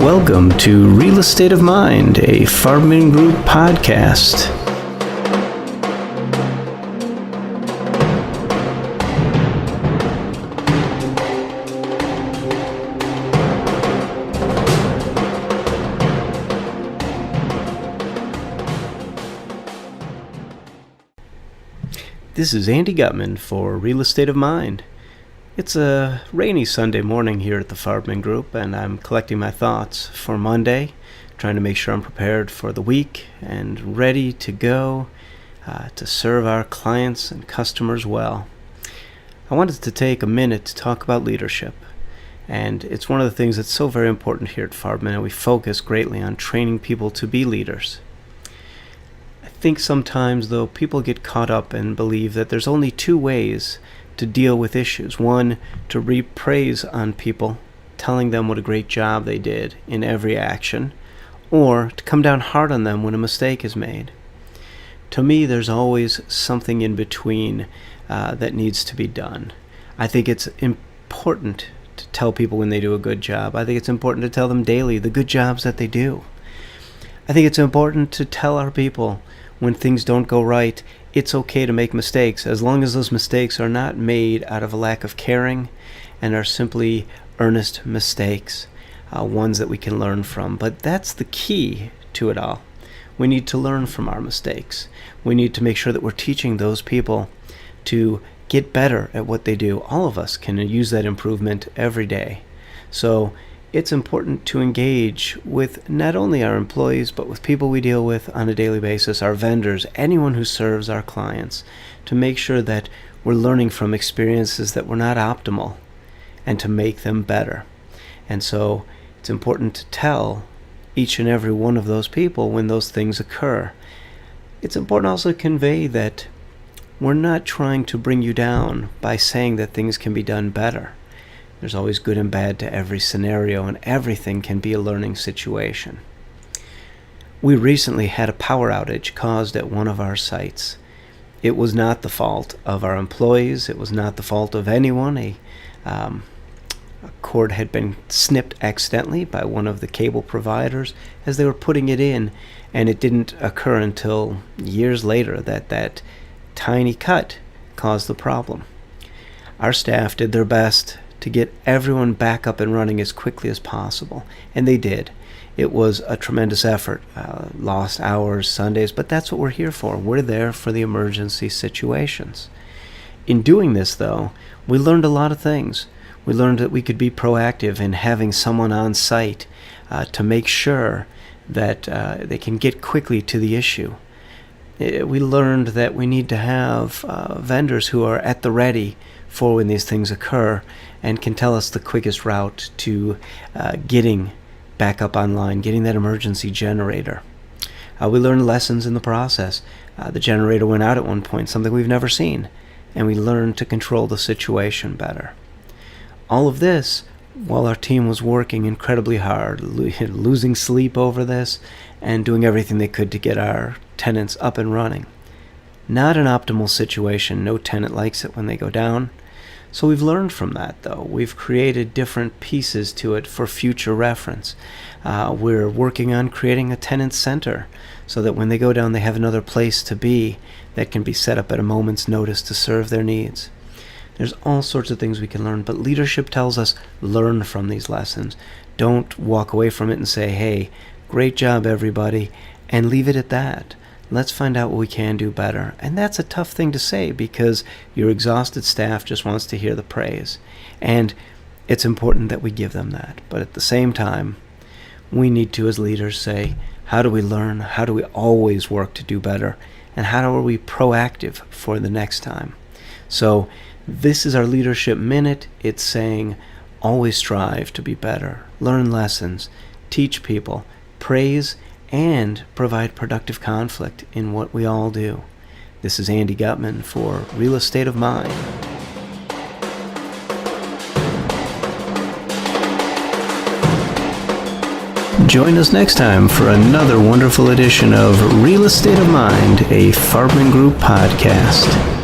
Welcome to Real Estate of Mind, a Farming Group podcast. This is Andy Gutman for Real Estate of Mind. It's a rainy Sunday morning here at the Farming Group, and I'm collecting my thoughts for Monday, trying to make sure I'm prepared for the week and ready to go to serve our clients and customers well. I wanted to take a minute to talk about leadership, and it's one of the things that's so very important here at Farming, and we focus greatly on training people to be leaders. I think sometimes, though, people get caught up and believe that there's only two ways to deal with issues. One, to reap praise on people, telling them what a great job they did in every action, or to come down hard on them when a mistake is made. To me, there's always something in between that needs to be done. I think it's important to tell people when they do a good job. I think it's important to tell them daily the good jobs that they do. I think it's important to tell our people when things don't go right, it's okay to make mistakes, as long as those mistakes are not made out of a lack of caring and are simply earnest mistakes, ones that we can learn from. But that's the key to it all. We need to learn from our mistakes. We need to make sure that we're teaching those people to get better at what they do. All of us can use that improvement every day. So it's important to engage with not only our employees, but with people we deal with on a daily basis, our vendors, anyone who serves our clients, to make sure that we're learning from experiences that were not optimal and to make them better. And so it's important to tell each and every one of those people when those things occur. It's important also to convey that we're not trying to bring you down by saying that things can be done better. There's always good and bad to every scenario, and everything can be a learning situation. We recently had a power outage caused at one of our sites. It was not the fault of our employees. It was not the fault of anyone. A cord had been snipped accidentally by one of the cable providers as they were putting it in, and it didn't occur until years later that tiny cut caused the problem. Our staff did their best to get everyone back up and running as quickly as possible, and they did. It was a tremendous effort, lost hours, Sundays, but that's what we're here for. We're there for the emergency situations. In doing this, though, we learned a lot of things. We learned that we could be proactive in having someone on site to make sure that they can get quickly to the issue. We learned that we need to have vendors who are at the ready for when these things occur and can tell us the quickest route to getting back up online, getting that emergency generator. We learned lessons in the process. The generator went out at one point, something we've never seen, and we learned to control the situation better. All of this while our team was working incredibly hard, losing sleep over this, and doing everything they could to get our tenants up and running. Not an optimal situation. No tenant likes it when they go down. So we've learned from that, though. We've created different pieces to it for future reference. We're working on creating a tenant center so that when they go down, they have another place to be that can be set up at a moment's notice to serve their needs. There's all sorts of things we can learn, but leadership tells us learn from these lessons. Don't walk away from it and say, hey, great job, everybody, and leave it at that. Let's find out what we can do better. And that's a tough thing to say because your exhausted staff just wants to hear the praise. And it's important that we give them that. But at the same time, we need to, as leaders, say, how do we learn? How do we always work to do better? And how are we proactive for the next time? So this is our Leadership Minute. It's saying, always strive to be better, learn lessons, teach people, praise, and provide productive conflict in what we all do. This is Andy Gutman for Real Estate of Mind. Join us next time for another wonderful edition of Real Estate of Mind, a Farming Group podcast.